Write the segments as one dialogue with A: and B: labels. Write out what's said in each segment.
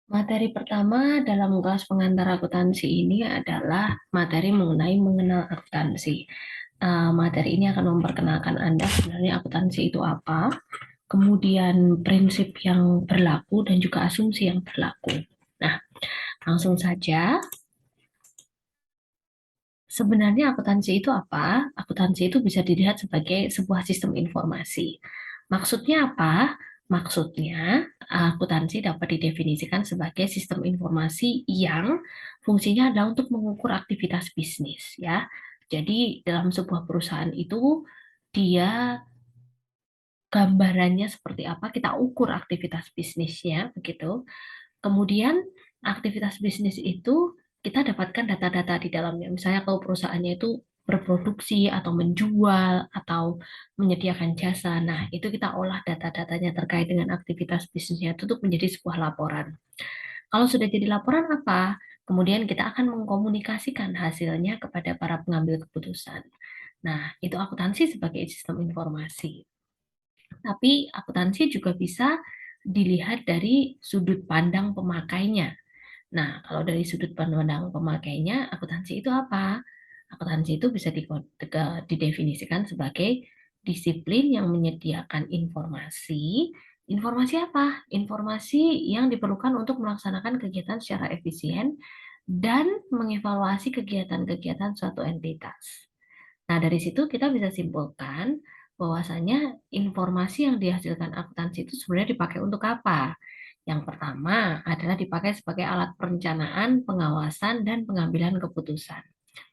A: Materi pertama dalam kelas pengantar akuntansi ini adalah materi mengenai mengenal akuntansi. Materi ini akan memperkenalkan Anda sebenarnya akuntansi itu apa, kemudian prinsip yang berlaku dan juga asumsi yang berlaku. Nah, langsung saja. Sebenarnya akuntansi itu apa? Akuntansi itu bisa dilihat sebagai sebuah sistem informasi. Maksudnya apa? Maksudnya, akuntansi dapat didefinisikan sebagai sistem informasi yang fungsinya adalah untuk mengukur aktivitas bisnis, ya. Jadi, dalam sebuah perusahaan itu, dia gambarannya seperti apa, kita ukur aktivitas bisnisnya, begitu. Kemudian aktivitas bisnis itu kita dapatkan data-data di dalamnya. Misalnya kalau perusahaannya itu berproduksi atau menjual atau menyediakan jasa. Nah, itu kita olah data-datanya terkait dengan aktivitas bisnisnya itu untuk menjadi sebuah laporan. Kalau sudah jadi laporan apa? Kemudian kita akan mengkomunikasikan hasilnya kepada para pengambil keputusan. Nah, itu akuntansi sebagai sistem informasi. Tapi akuntansi juga bisa dilihat dari sudut pandang pemakainya. Nah, kalau dari sudut pandang pemakainya, akuntansi itu apa? Akuntansi itu bisa didefinisikan sebagai disiplin yang menyediakan informasi. Informasi apa? Informasi yang diperlukan untuk melaksanakan kegiatan secara efisien dan mengevaluasi kegiatan-kegiatan suatu entitas. Nah, dari situ kita bisa simpulkan bahwasanya informasi yang dihasilkan akuntansi itu sebenarnya dipakai untuk apa? Yang pertama adalah dipakai sebagai alat perencanaan, pengawasan, dan pengambilan keputusan.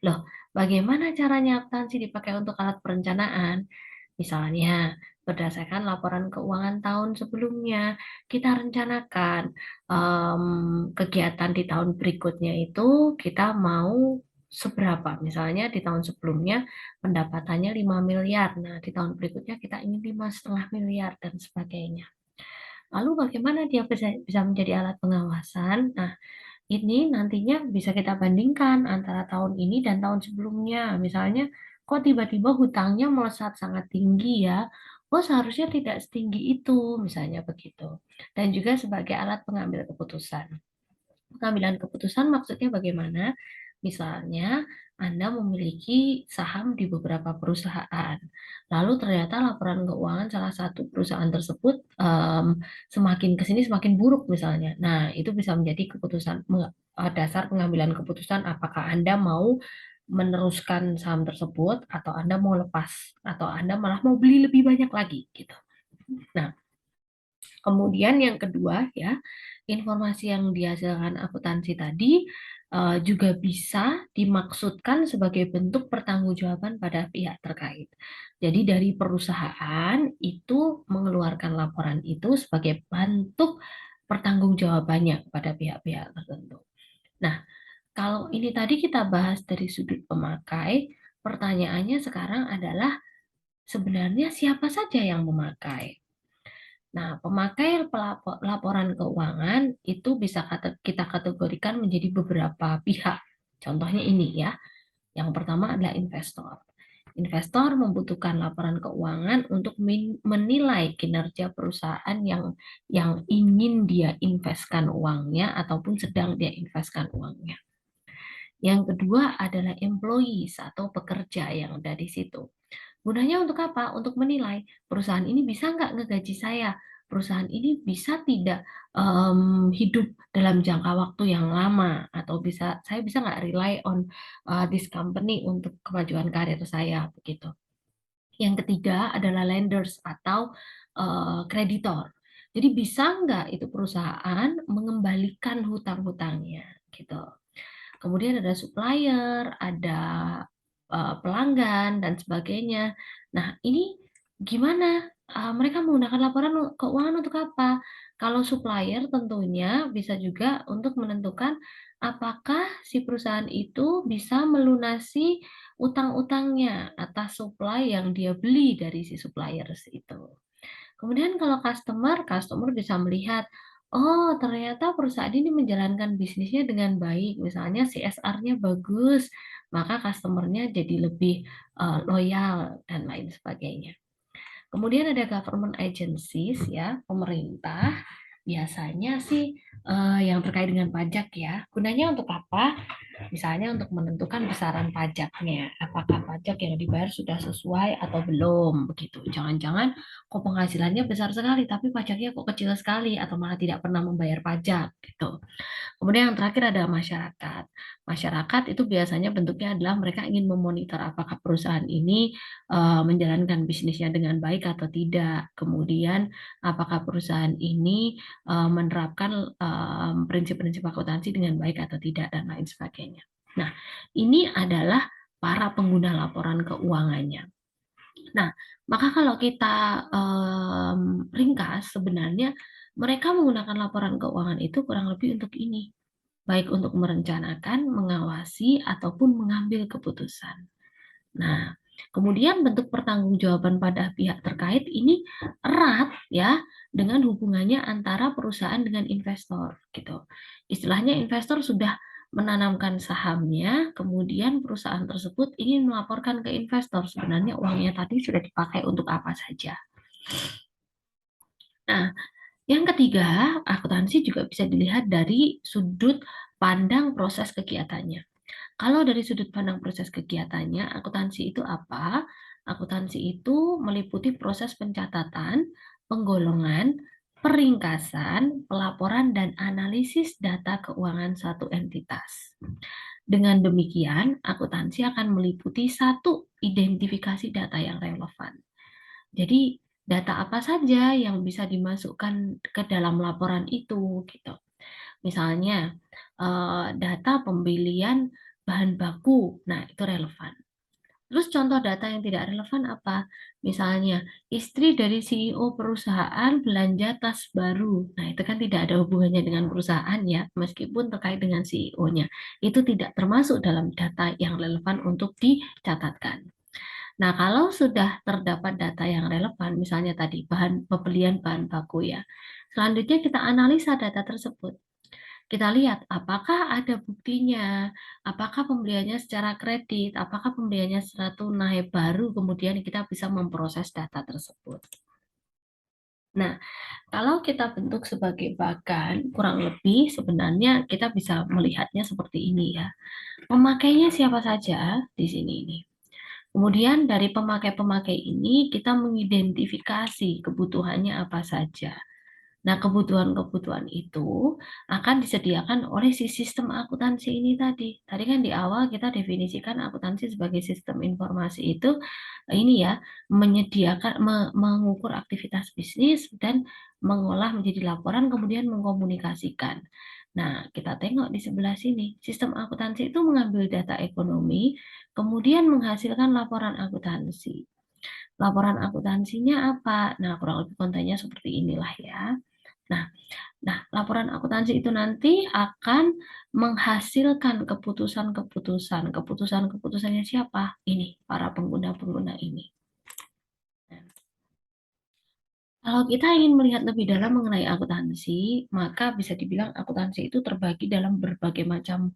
A: Loh, bagaimana caranya akuntansi dipakai untuk alat perencanaan? Misalnya, berdasarkan laporan keuangan tahun sebelumnya, kita rencanakan kegiatan di tahun berikutnya itu kita mau seberapa. Misalnya di tahun sebelumnya pendapatannya 5 miliar. Nah, di tahun berikutnya kita ingin 5,5 miliar dan sebagainya. Lalu bagaimana dia bisa menjadi alat pengawasan? Nah, ini nantinya bisa kita bandingkan antara tahun ini dan tahun sebelumnya. Misalnya, kok tiba-tiba hutangnya melesat sangat tinggi ya? Oh, seharusnya tidak setinggi itu, misalnya begitu. Dan juga sebagai alat pengambil keputusan. Pengambilan keputusan maksudnya bagaimana? Misalnya, Anda memiliki saham di beberapa perusahaan. Lalu ternyata laporan keuangan salah satu perusahaan tersebut semakin ke sini semakin buruk misalnya. Nah, itu bisa menjadi keputusan dasar pengambilan keputusan apakah Anda mau meneruskan saham tersebut atau Anda mau lepas atau Anda malah mau beli lebih banyak lagi gitu. Nah, kemudian yang kedua ya, informasi yang dihasilkan akuntansi tadi juga bisa dimaksudkan sebagai bentuk pertanggungjawaban pada pihak terkait. Jadi dari perusahaan itu mengeluarkan laporan itu sebagai bentuk pertanggungjawabannya kepada pihak-pihak tertentu. Nah, kalau ini tadi kita bahas dari sudut pemakai, pertanyaannya sekarang adalah sebenarnya siapa saja yang memakai? Nah, pemakai laporan keuangan itu bisa kita kategorikan menjadi beberapa pihak. Contohnya ini ya. Yang pertama adalah investor. Investor membutuhkan laporan keuangan untuk menilai kinerja perusahaan yang ingin dia investkan uangnya ataupun sedang dia investkan uangnya. Yang kedua adalah employees atau pekerja yang ada di situ. Gunanya untuk apa? Untuk menilai perusahaan ini bisa nggak ngegaji saya, perusahaan ini bisa tidak hidup dalam jangka waktu yang lama, atau saya bisa nggak rely on this company untuk kemajuan karir saya begitu. Yang ketiga adalah lenders atau kreditor. Jadi bisa nggak itu perusahaan mengembalikan hutang-hutangnya gitu. Kemudian ada supplier, ada pelanggan, dan sebagainya. Nah, ini gimana? Mereka menggunakan laporan keuangan untuk apa? Kalau supplier tentunya bisa juga untuk menentukan apakah si perusahaan itu bisa melunasi utang-utangnya atas supply yang dia beli dari si suppliers itu. Kemudian kalau customer bisa melihat, oh ternyata perusahaan ini menjalankan bisnisnya dengan baik, misalnya CSR-nya bagus, maka customer-nya jadi lebih loyal dan lain sebagainya. Kemudian ada government agencies ya, pemerintah. Biasanya sih yang terkait dengan pajak ya. Gunanya untuk apa? Misalnya untuk menentukan besaran pajaknya. Apakah pajak yang dibayar sudah sesuai atau belum begitu. Jangan-jangan kok penghasilannya besar sekali tapi pajaknya kok kecil sekali atau malah tidak pernah membayar pajak gitu. Kemudian yang terakhir ada masyarakat. Masyarakat itu biasanya bentuknya adalah mereka ingin memonitor apakah perusahaan ini menjalankan bisnisnya dengan baik atau tidak. Kemudian apakah perusahaan ini menerapkan prinsip-prinsip akuntansi dengan baik atau tidak dan lain sebagainya. Nah, ini adalah para pengguna laporan keuangannya. Nah, maka kalau kita ringkas sebenarnya mereka menggunakan laporan keuangan itu kurang lebih untuk ini, baik untuk merencanakan, mengawasi, ataupun mengambil keputusan. Nah, kemudian bentuk pertanggungjawaban pada pihak terkait ini erat ya dengan hubungannya antara perusahaan dengan investor gitu. Istilahnya investor sudah menanamkan sahamnya, kemudian perusahaan tersebut ingin melaporkan ke investor sebenarnya uangnya tadi sudah dipakai untuk apa saja. Nah, yang ketiga, akuntansi juga bisa dilihat dari sudut pandang proses kegiatannya. Kalau dari sudut pandang proses kegiatannya, akuntansi itu apa? Akuntansi itu meliputi proses pencatatan, penggolongan, peringkasan, pelaporan, dan analisis data keuangan suatu entitas. Dengan demikian, akuntansi akan meliputi satu identifikasi data yang relevan. Jadi, data apa saja yang bisa dimasukkan ke dalam laporan itu, gitu. Misalnya, data pembelian bahan baku, nah itu relevan. Terus contoh data yang tidak relevan apa? Misalnya, istri dari CEO perusahaan belanja tas baru. Nah, itu kan tidak ada hubungannya dengan perusahaan ya, meskipun terkait dengan CEO-nya. Itu tidak termasuk dalam data yang relevan untuk dicatatkan. Nah, kalau sudah terdapat data yang relevan, misalnya tadi pembelian bahan baku ya, selanjutnya kita analisa data tersebut. Kita lihat apakah ada buktinya, apakah pembeliannya secara kredit, apakah pembeliannya secara tunai, baru kemudian kita bisa memproses data tersebut. Nah, kalau kita bentuk sebagai bagan, kurang lebih sebenarnya kita bisa melihatnya seperti ini ya. Pemakainya siapa saja di sini ini. Kemudian dari pemakai-pemakai ini kita mengidentifikasi kebutuhannya apa saja. Nah, kebutuhan-kebutuhan itu akan disediakan oleh si sistem akuntansi ini tadi. Tadi kan di awal kita definisikan akuntansi sebagai sistem informasi itu ini ya, menyediakan mengukur aktivitas bisnis dan mengolah menjadi laporan kemudian mengkomunikasikan. Nah, kita tengok di sebelah sini, sistem akuntansi itu mengambil data ekonomi kemudian menghasilkan laporan akuntansi. Laporan akuntansinya apa? Nah, kurang lebih kontennya seperti inilah ya. Nah, laporan akuntansi itu nanti akan menghasilkan keputusan-keputusan. Keputusan-keputusannya siapa? Ini, para pengguna-pengguna ini. Nah, kalau kita ingin melihat lebih dalam mengenai akuntansi, maka bisa dibilang akuntansi itu terbagi dalam berbagai macam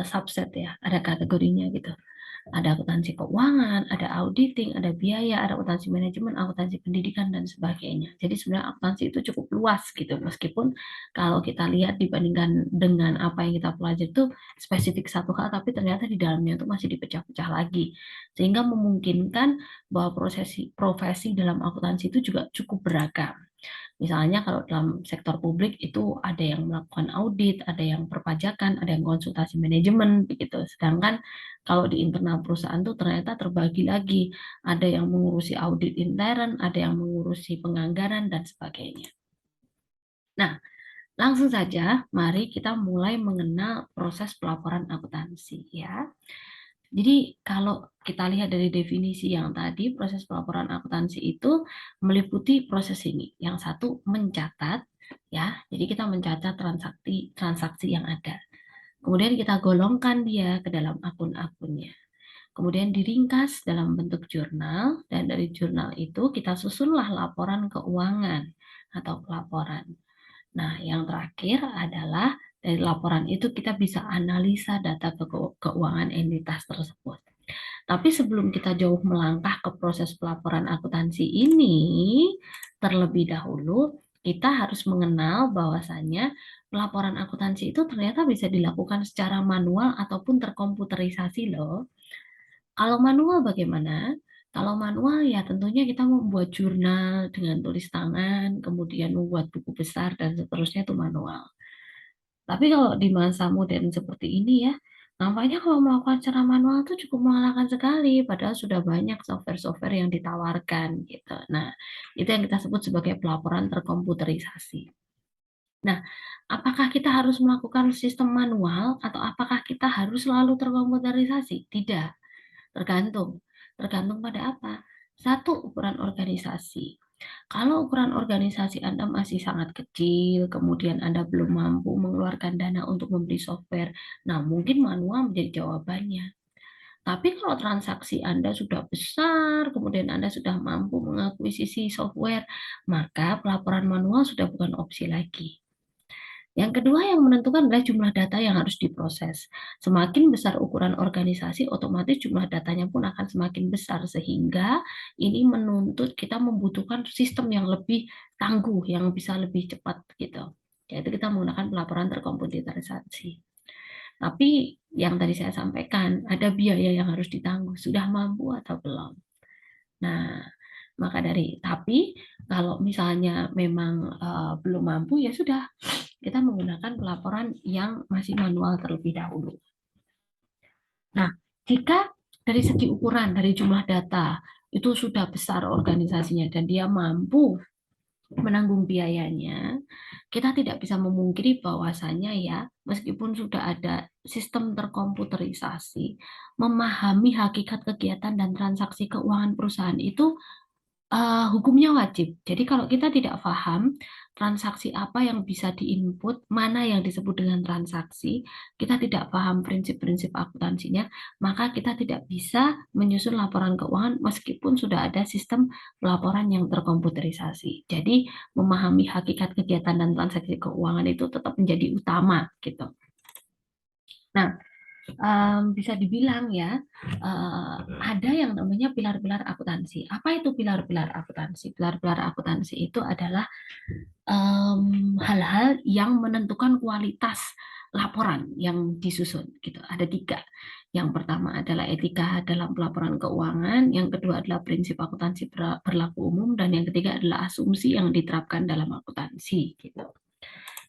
A: subset ya, ada kategorinya gitu. Ada akuntansi keuangan, ada auditing, ada biaya, ada akuntansi manajemen, akuntansi pendidikan, dan sebagainya. Jadi sebenarnya akuntansi itu cukup luas gitu, meskipun kalau kita lihat dibandingkan dengan apa yang kita pelajari itu spesifik satu hal, tapi ternyata di dalamnya itu masih dipecah-pecah lagi. Sehingga memungkinkan bahwa profesi dalam akuntansi itu juga cukup beragam. Misalnya kalau dalam sektor publik itu ada yang melakukan audit, ada yang perpajakan, ada yang konsultasi manajemen begitu. Sedangkan kalau di internal perusahaan tuh ternyata terbagi lagi, ada yang mengurusi audit intern, ada yang mengurusi penganggaran dan sebagainya. Nah, langsung saja mari kita mulai mengenal proses pelaporan akuntansi ya. Jadi kalau kita lihat dari definisi yang tadi, proses pelaporan akuntansi itu meliputi proses ini. Yang satu mencatat, ya. Jadi kita mencatat transaksi yang ada. Kemudian kita golongkan dia ke dalam akun-akunnya. Kemudian diringkas dalam bentuk jurnal, dan dari jurnal itu kita susunlah laporan keuangan atau pelaporan. Nah, yang terakhir adalah dari laporan itu kita bisa analisa data keuangan entitas tersebut. Tapi sebelum kita jauh melangkah ke proses pelaporan akuntansi ini, terlebih dahulu kita harus mengenal bahwasannya pelaporan akuntansi itu ternyata bisa dilakukan secara manual ataupun terkomputerisasi loh. Kalau manual bagaimana? Kalau manual ya tentunya kita membuat jurnal dengan tulis tangan, kemudian membuat buku besar dan seterusnya itu manual. Tapi kalau di masa modern seperti ini ya, nampaknya kalau melakukan secara manual itu cukup melelahkan sekali, padahal sudah banyak software-software yang ditawarkan gitu. Nah, itu yang kita sebut sebagai pelaporan terkomputerisasi. Nah, apakah kita harus melakukan sistem manual atau apakah kita harus selalu terkomputerisasi? Tidak. Tergantung. Tergantung pada apa? Satu, ukuran organisasi. Kalau ukuran organisasi Anda masih sangat kecil, kemudian Anda belum mampu mengeluarkan dana untuk membeli software, nah mungkin manual menjadi jawabannya. Tapi kalau transaksi Anda sudah besar, kemudian Anda sudah mampu mengakuisisi software, maka pelaporan manual sudah bukan opsi lagi. Yang kedua yang menentukan adalah jumlah data yang harus diproses. Semakin besar ukuran organisasi, otomatis jumlah datanya pun akan semakin besar, sehingga ini menuntut kita membutuhkan sistem yang lebih tangguh, yang bisa lebih cepat gitu. Yaitu kita menggunakan pelaporan terkomputerisasi. Tapi yang tadi saya sampaikan, ada biaya yang harus ditangguh. Sudah mampu atau belum? Nah, tapi kalau misalnya memang belum mampu, ya sudah, kita menggunakan pelaporan yang masih manual terlebih dahulu. Nah, jika dari segi ukuran, dari jumlah data, itu sudah besar organisasinya dan dia mampu menanggung biayanya, kita tidak bisa memungkiri bahwasannya ya, meskipun sudah ada sistem terkomputerisasi, memahami hakikat kegiatan dan transaksi keuangan perusahaan itu hukumnya wajib. Jadi kalau kita tidak paham transaksi apa yang bisa diinput, mana yang disebut dengan transaksi, kita tidak paham prinsip-prinsip akuntansinya, maka kita tidak bisa menyusun laporan keuangan meskipun sudah ada sistem pelaporan yang terkomputerisasi. Jadi memahami hakikat kegiatan dan transaksi keuangan itu tetap menjadi utama gitu. Nah, bisa dibilang ya ada yang namanya pilar-pilar akuntansi. Apa itu pilar-pilar akuntansi? Pilar-pilar akuntansi itu adalah hal-hal yang menentukan kualitas laporan yang disusun gitu. Ada tiga. Yang pertama adalah etika dalam pelaporan keuangan, yang kedua adalah prinsip akuntansi berlaku umum, dan yang ketiga adalah asumsi yang diterapkan dalam akuntansi gitu.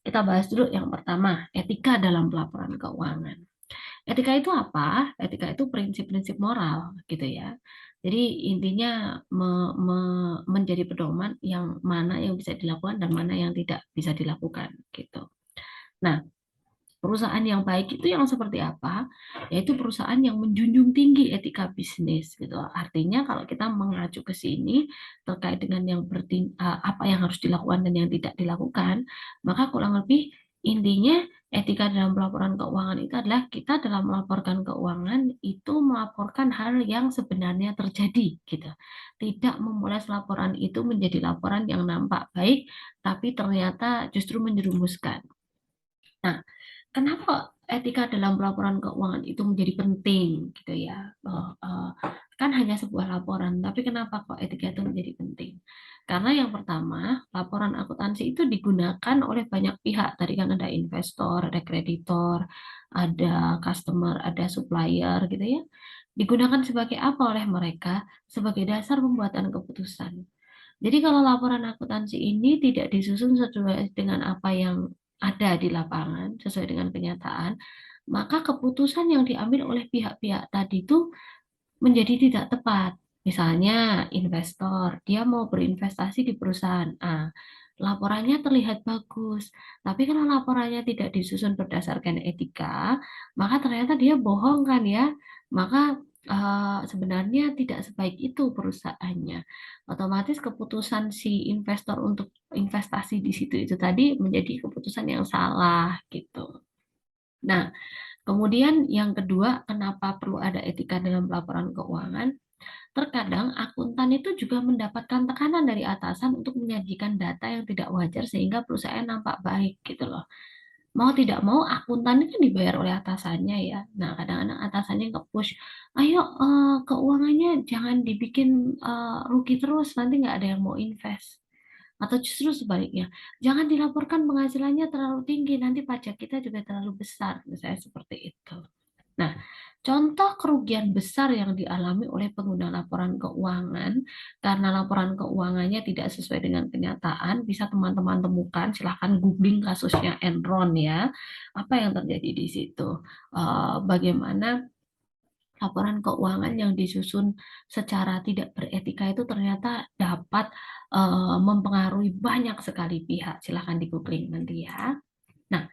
A: Kita bahas dulu yang pertama, etika dalam pelaporan keuangan. Etika itu apa? Etika itu prinsip-prinsip moral gitu ya. Jadi intinya menjadi pedoman yang mana yang bisa dilakukan dan mana yang tidak bisa dilakukan gitu. Nah, perusahaan yang baik itu yang seperti apa? Yaitu perusahaan yang menjunjung tinggi etika bisnis gitu. Artinya kalau kita mengacu ke sini terkait dengan apa yang harus dilakukan dan yang tidak dilakukan, maka kurang lebih intinya etika dalam pelaporan keuangan itu adalah kita dalam melaporkan keuangan itu melaporkan hal yang sebenarnya terjadi gitu. Tidak memulai laporan itu menjadi laporan yang nampak baik tapi ternyata justru menjerumuskan. Nah, kenapa etika dalam pelaporan keuangan itu menjadi penting gitu ya? Kan hanya sebuah laporan, tapi kenapa kok etika itu menjadi penting? Karena yang pertama, laporan akuntansi itu digunakan oleh banyak pihak. Tadi kan ada investor, ada kreditor, ada customer, ada supplier gitu ya. Digunakan sebagai apa oleh mereka? Sebagai dasar pembuatan keputusan. Jadi kalau laporan akuntansi ini tidak disusun sesuai dengan apa yang ada di lapangan, sesuai dengan kenyataan, maka keputusan yang diambil oleh pihak-pihak tadi itu menjadi tidak tepat. Misalnya investor, dia mau berinvestasi di perusahaan A, laporannya terlihat bagus, tapi kalau laporannya tidak disusun berdasarkan etika, maka ternyata dia bohong kan ya, maka sebenarnya tidak sebaik itu perusahaannya. Otomatis keputusan si investor untuk investasi di situ itu tadi menjadi keputusan yang salah gitu. Nah, kemudian yang kedua, kenapa perlu ada etika dalam pelaporan keuangan? Terkadang akuntan itu juga mendapatkan tekanan dari atasan untuk menyajikan data yang tidak wajar sehingga perusahaan nampak baik gitu loh. Mau tidak mau akuntan itu dibayar oleh atasannya ya. Nah, kadang-kadang atasannya nge-push, ayo keuangannya jangan dibikin rugi terus, nanti nggak ada yang mau invest. Atau justru sebaliknya, jangan dilaporkan penghasilannya terlalu tinggi, nanti pajak kita juga terlalu besar, misalnya seperti itu. Nah, contoh kerugian besar yang dialami oleh pengguna laporan keuangan karena laporan keuangannya tidak sesuai dengan kenyataan, bisa teman-teman temukan, silahkan googling kasusnya Enron ya, apa yang terjadi di situ. Bagaimana laporan keuangan yang disusun secara tidak beretika itu ternyata dapat mempengaruhi banyak sekali pihak. Silahkan di googling nanti ya. Nah,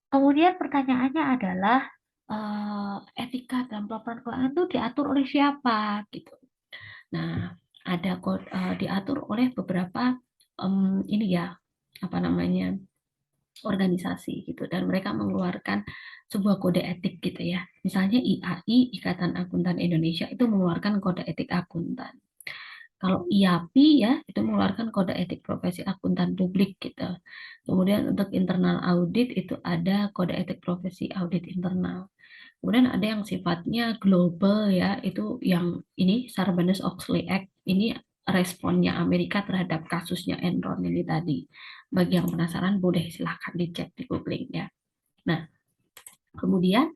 A: kemudian pertanyaannya adalah etika dalam laporan keuangan itu diatur oleh siapa gitu. Nah, ada diatur oleh beberapa ini ya apa namanya organisasi gitu dan mereka mengeluarkan sebuah kode etik gitu ya. Misalnya IAI Ikatan Akuntan Indonesia itu mengeluarkan kode etik akuntan. Kalau IAPI ya itu mengeluarkan kode etik profesi akuntan publik gitu. Kemudian untuk internal audit itu ada kode etik profesi audit internal. Kemudian ada yang sifatnya global ya, itu yang ini Sarbanes-Oxley Act, ini responnya Amerika terhadap kasusnya Enron ini tadi. Bagi yang penasaran boleh silahkan dicek di googling ya. Nah, kemudian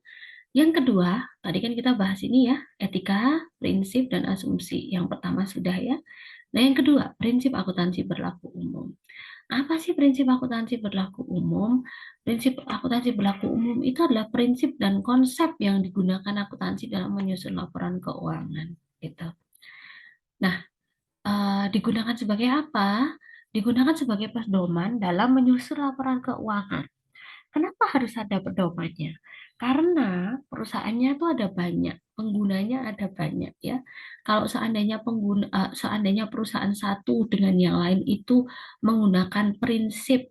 A: yang kedua, tadi kan kita bahas ini ya, etika, prinsip, dan asumsi. Yang pertama sudah ya. Nah, yang kedua, prinsip akuntansi berlaku umum. Apa sih prinsip akuntansi berlaku umum? Prinsip akuntansi berlaku umum itu adalah prinsip dan konsep yang digunakan akuntansi dalam menyusun laporan keuangan. Gitu. Nah, digunakan sebagai apa? Digunakan sebagai pedoman dalam menyusun laporan keuangan. Kenapa harus ada pedomannya? Karena perusahaannya itu ada banyak, penggunanya ada banyak ya. Kalau seandainya perusahaan satu dengan yang lain itu menggunakan prinsip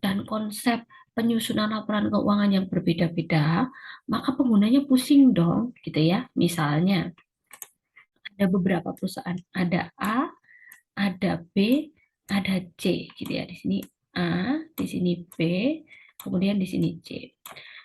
A: dan konsep penyusunan laporan keuangan yang berbeda-beda, maka penggunanya pusing dong, gitu ya. Misalnya ada beberapa perusahaan, ada A, ada B, ada C, gitu ya. Di sini A, di sini B, kemudian di sini C.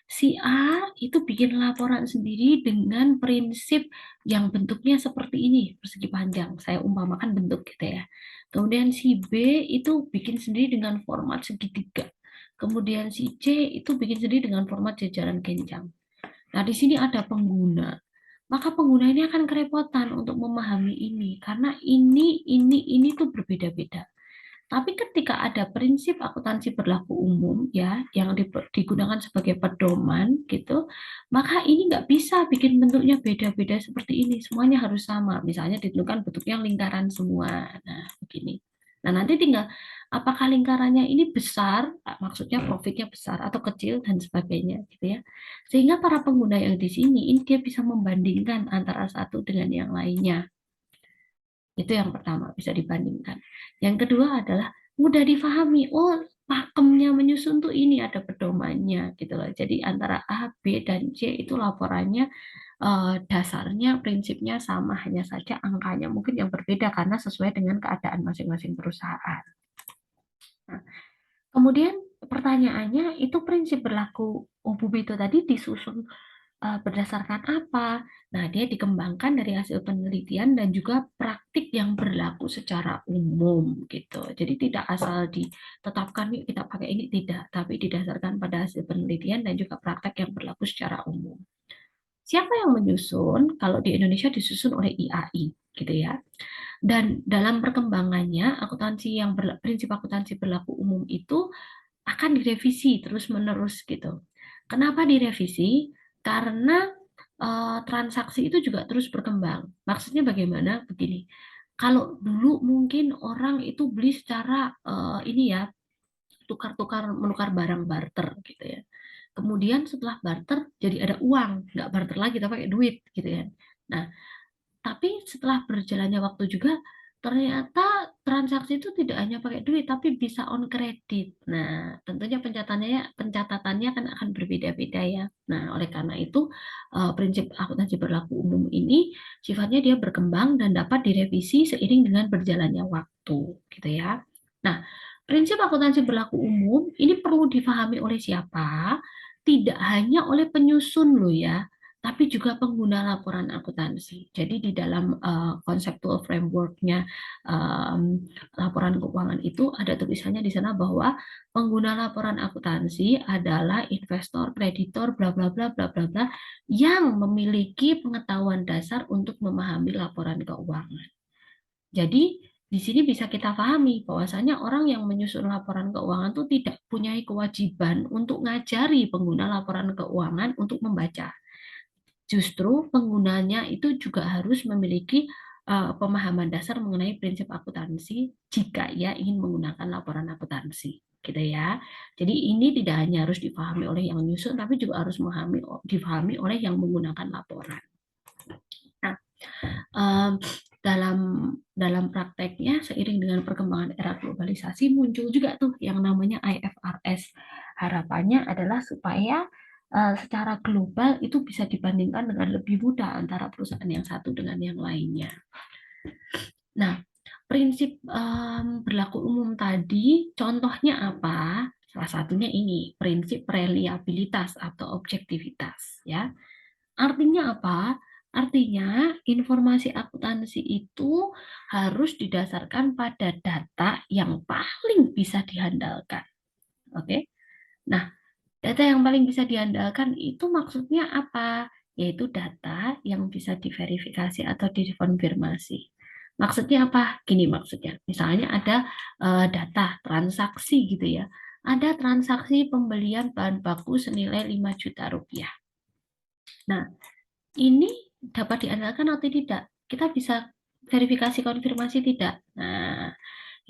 A: Si A itu bikin laporan sendiri dengan prinsip yang bentuknya seperti ini, persegi panjang. Saya umpamakan bentuk gitu ya. Kemudian si B itu bikin sendiri dengan format segitiga. Kemudian si C itu bikin sendiri dengan format jajaran genjang. Nah, di sini ada pengguna. Maka pengguna ini akan kerepotan untuk memahami ini karena ini tuh berbeda-beda. Tapi ketika ada prinsip akuntansi berlaku umum ya yang digunakan sebagai pedoman gitu, maka ini nggak bisa bikin bentuknya beda-beda seperti ini. Semuanya harus sama. Misalnya ditentukan bentuknya lingkaran semua. Nah, begini. Nah, nanti tinggal apakah lingkarannya ini besar, maksudnya profitnya besar atau kecil dan sebagainya gitu ya. Sehingga para pengguna yang di sini ini dia bisa membandingkan antara satu dengan yang lainnya. Itu yang pertama, bisa dibandingkan. Yang kedua adalah mudah difahami. Oh, pakemnya menyusun tuh ini ada pedomannya gitu loh. Jadi antara A, B, dan C itu laporannya dasarnya, prinsipnya sama, hanya saja angkanya mungkin yang berbeda karena sesuai dengan keadaan masing-masing perusahaan. Nah, kemudian pertanyaannya itu prinsip berlaku umum itu tadi disusun berdasarkan apa? Nah, dia dikembangkan dari hasil penelitian dan juga praktik yang berlaku secara umum gitu. Jadi tidak asal ditetapkan yuk kita pakai ini tidak, tapi didasarkan pada hasil penelitian dan juga praktek yang berlaku secara umum. Siapa yang menyusun? Kalau di Indonesia disusun oleh IAI gitu ya. Dan dalam perkembangannya prinsip akuntansi berlaku umum itu akan direvisi terus-menerus gitu. Kenapa direvisi? Karena transaksi itu juga terus berkembang. Maksudnya bagaimana? Begini, kalau dulu mungkin orang itu beli secara ini ya, menukar barang barter gitu ya. Kemudian setelah barter jadi ada uang, nggak barter lagi tapi pakai duit gitu ya. Nah, tapi setelah berjalannya waktu juga, ternyata transaksi itu tidak hanya pakai duit, tapi bisa on credit. Nah, tentunya pencatatannya kan akan berbeda-beda ya. Nah, oleh karena itu, prinsip akuntansi berlaku umum ini sifatnya dia berkembang dan dapat direvisi seiring dengan berjalannya waktu, gitu ya. Nah, prinsip akuntansi berlaku umum ini perlu difahami oleh siapa? Tidak hanya oleh penyusun loh ya, tapi juga pengguna laporan akuntansi. Jadi di dalam conceptual framework-nya laporan keuangan itu ada tulisannya di sana bahwa pengguna laporan akuntansi adalah investor, kreditor, bla bla bla bla bla bla yang memiliki pengetahuan dasar untuk memahami laporan keuangan. Jadi di sini bisa kita pahami bahwasanya orang yang menyusun laporan keuangan itu tidak punya kewajiban untuk ngajari pengguna laporan keuangan untuk membaca. Justru penggunanya itu juga harus memiliki pemahaman dasar mengenai prinsip akuntansi jika ia ingin menggunakan laporan akuntansi, gitu ya. Jadi ini tidak hanya harus dipahami oleh yang menyusun, tapi juga harus dipahami oleh yang menggunakan laporan. Nah, um, dalam dalam prakteknya seiring dengan perkembangan era globalisasi muncul juga tuh yang namanya IFRS. Harapannya adalah supaya secara global itu bisa dibandingkan dengan lebih mudah antara perusahaan yang satu dengan yang lainnya. Nah, prinsip berlaku umum tadi contohnya apa? Salah satunya ini prinsip reliabilitas atau objektivitas ya. Artinya apa? Artinya informasi akuntansi itu harus didasarkan pada data yang paling bisa diandalkan. Oke. Nah, data yang paling bisa diandalkan itu maksudnya apa? Yaitu data yang bisa diverifikasi atau dikonfirmasi. Maksudnya apa? Gini maksudnya. Misalnya ada data transaksi gitu ya. Ada transaksi pembelian bahan baku senilai 5 juta rupiah. Nah, ini dapat diandalkan atau tidak? Kita bisa verifikasi konfirmasi tidak? Nah,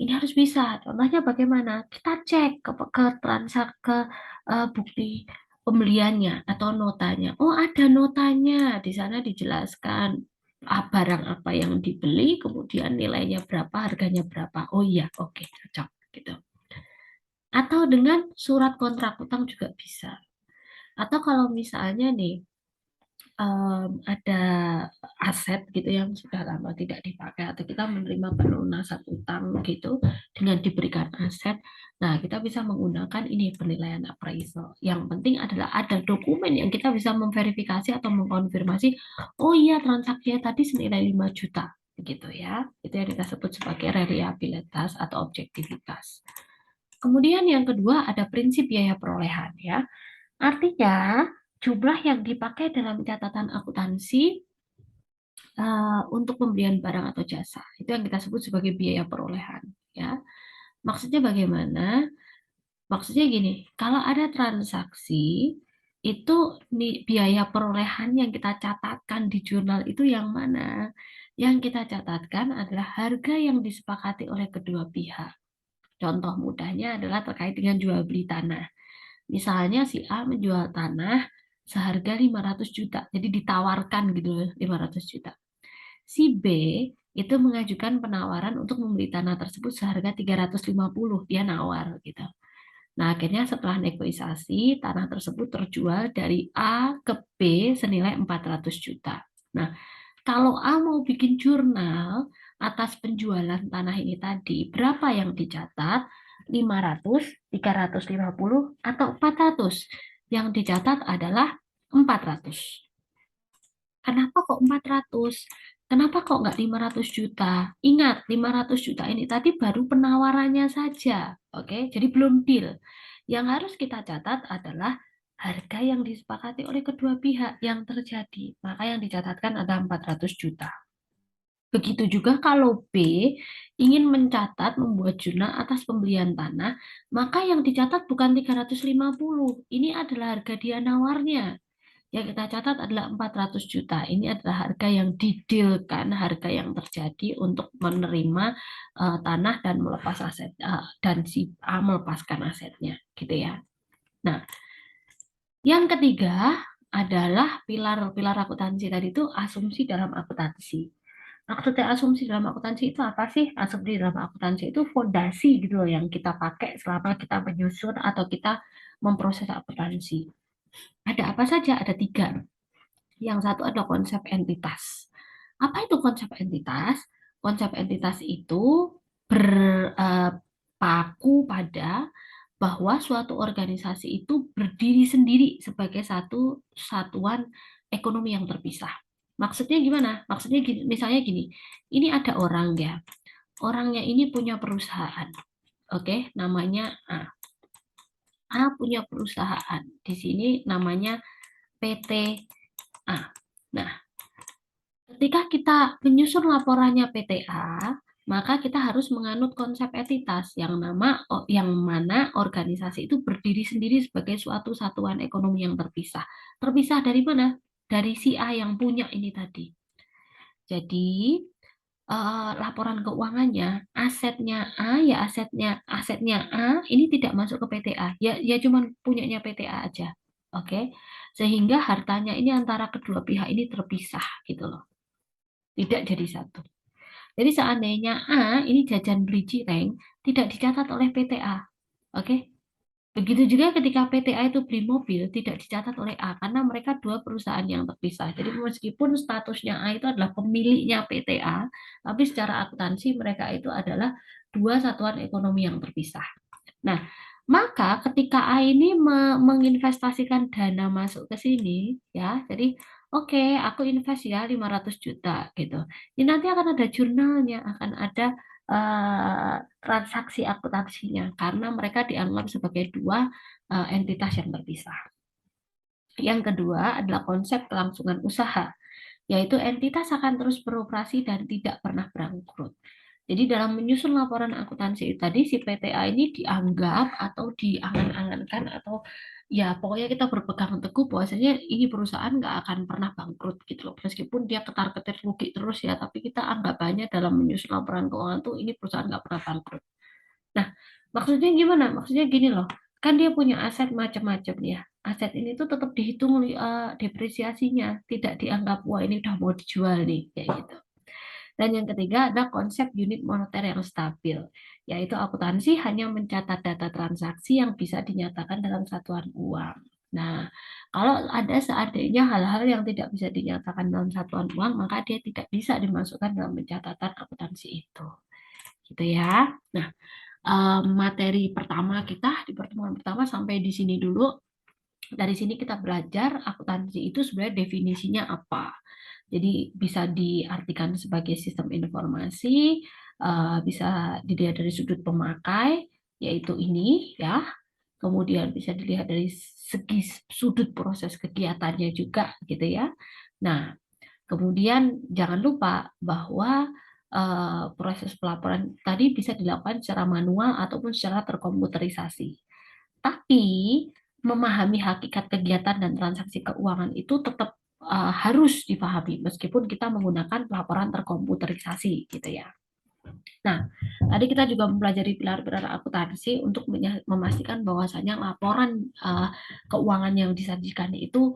A: ini harus bisa. Contohnya bagaimana? Kita cek ke transak ke bukti pembeliannya atau notanya. Oh, ada notanya. Di sana dijelaskan barang apa yang dibeli, kemudian nilainya berapa, harganya berapa. Oh iya, oke, cocok gitu. Atau dengan surat kontrak utang juga bisa. Atau kalau misalnya nih ada aset gitu yang sudah lama tidak dipakai atau kita menerima pelunasan utang gitu dengan diberikan aset. Nah, kita bisa menggunakan ini penilaian appraisal. Yang penting adalah ada dokumen yang kita bisa memverifikasi atau mengkonfirmasi, oh iya transaksinya tadi senilai 5 juta gitu ya. Itu yang kita sebut sebagai reliabilitas atau objektivitas. Kemudian yang kedua ada prinsip biaya perolehan ya. Artinya, jumlah yang dipakai dalam catatan akuntansi untuk pembelian barang atau jasa. Itu yang kita sebut sebagai biaya perolehan. Ya. Maksudnya bagaimana? Maksudnya gini, kalau ada transaksi, itu biaya perolehan yang kita catatkan di jurnal itu yang mana? Yang kita catatkan adalah harga yang disepakati oleh kedua pihak. Contoh mudahnya adalah terkait dengan jual beli tanah. Misalnya si A menjual tanah seharga 500 juta, jadi ditawarkan gitu 500 juta. Si B itu mengajukan penawaran untuk membeli tanah tersebut seharga 350, dia nawar gitu. Nah, akhirnya setelah negosiasi, tanah tersebut terjual dari A ke B senilai 400 juta. Nah, kalau A mau bikin jurnal atas penjualan tanah ini tadi, berapa yang dicatat? 500, 350, atau 400? Yang dicatat adalah 400. Kenapa kok 400? Kenapa kok nggak 500 juta? Ingat, 500 juta ini tadi baru penawarannya saja. Oke, jadi belum deal. Yang harus kita catat adalah harga yang disepakati oleh kedua pihak yang terjadi. Maka yang dicatatkan ada 400 juta. Begitu juga kalau B ingin mencatat membuat jurnal atas pembelian tanah, maka yang dicatat bukan 350. Ini adalah harga dia nawarnya. Yang kita catat adalah 400 juta. Ini adalah harga yang didealkan, harga yang terjadi untuk menerima tanah dan melepas aset dan si A melepaskan asetnya, gitu ya. Nah, yang ketiga adalah pilar-pilar akuntansi tadi itu asumsi dalam akuntansi. Maksudnya asumsi dalam akuntansi itu apa sih? Asumsi dalam akuntansi itu fondasi gitu loh yang kita pakai selama kita menyusun atau kita memproses akuntansi. Ada apa saja? Ada tiga. Yang satu adalah konsep entitas. Apa itu konsep entitas? Konsep entitas itu berpaku pada bahwa suatu organisasi itu berdiri sendiri sebagai satu satuan ekonomi yang terpisah. Maksudnya gimana? Maksudnya gini, misalnya gini, ini ada orang ya, orangnya ini punya perusahaan, oke, namanya A. A punya perusahaan, di sini namanya PT A. Nah, ketika kita menyusun laporannya PTA, maka kita harus menganut konsep entitas yang mana organisasi itu berdiri sendiri sebagai suatu satuan ekonomi yang terpisah. Terpisah dari mana? Dari si A yang punya ini tadi. Jadi laporan keuangannya, asetnya A ya asetnya A ini tidak masuk ke PTA. Ya cuma punyanya PTA aja. Oke. Sehingga hartanya ini antara kedua pihak ini terpisah gitu loh. Tidak jadi satu. Jadi seandainya A ini jajan beli cireng tidak dicatat oleh PTA. Oke. Begitu juga ketika PTA itu beli mobil tidak dicatat oleh A karena mereka dua perusahaan yang terpisah. Jadi meskipun statusnya A itu adalah pemiliknya PTA, tapi secara akuntansi mereka itu adalah dua satuan ekonomi yang terpisah. Nah, maka ketika A ini menginvestasikan dana masuk ke sini, ya, jadi oke, aku invest ya 500 juta gitu. Ini nanti akan ada jurnalnya, akan ada transaksi akuntansinya, karena mereka dianggap sebagai dua entitas yang terpisah. Yang kedua adalah konsep kelangsungan usaha, yaitu entitas akan terus beroperasi dan tidak pernah bangkrut. Jadi dalam menyusun laporan akuntansi tadi si PTA ini dianggap atau diangan-angankan atau ya pokoknya kita berpegang teguh bahwasanya ini perusahaan nggak akan pernah bangkrut gitu loh. Meskipun dia ketar-ketir rugi terus ya, tapi kita anggapannya dalam menyusun laporan keuangan tuh ini perusahaan nggak pernah bangkrut. Nah, maksudnya gimana? Maksudnya gini loh, kan dia punya aset macam-macam ya. Aset ini tuh tetap dihitung depresiasinya, tidak dianggap wah ini udah mau dijual nih kayak gitu. Dan yang ketiga ada konsep unit moneter yang stabil, yaitu akuntansi hanya mencatat data transaksi yang bisa dinyatakan dalam satuan uang. Nah, kalau ada seandainya hal-hal yang tidak bisa dinyatakan dalam satuan uang, maka dia tidak bisa dimasukkan dalam pencatatan akuntansi itu. Gitu ya. Nah, materi pertama kita di pertemuan pertama sampai di sini dulu. Dari sini kita belajar akuntansi itu sebenarnya definisinya apa. Jadi bisa diartikan sebagai sistem informasi, bisa dilihat dari sudut pemakai, yaitu ini ya. Kemudian bisa dilihat dari segi sudut proses kegiatannya juga gitu ya. Nah, kemudian jangan lupa bahwa proses pelaporan tadi bisa dilakukan secara manual ataupun secara terkomputerisasi. Tapi memahami hakikat kegiatan dan transaksi keuangan itu tetap harus dipahami meskipun kita menggunakan pelaporan terkomputerisasi gitu ya. Nah, tadi kita juga mempelajari pilar-pilar akuntansi untuk memastikan bahwasanya laporan keuangan yang disajikan itu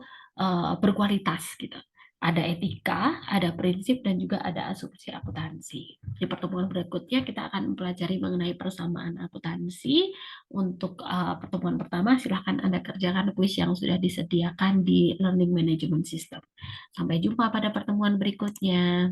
A: berkualitas gitu. Ada etika, ada prinsip, dan juga ada asumsi akuntansi. Di pertemuan berikutnya kita akan mempelajari mengenai persamaan akuntansi. Untuk pertemuan pertama, silahkan Anda kerjakan kuis yang sudah disediakan di Learning Management System. Sampai jumpa pada pertemuan berikutnya.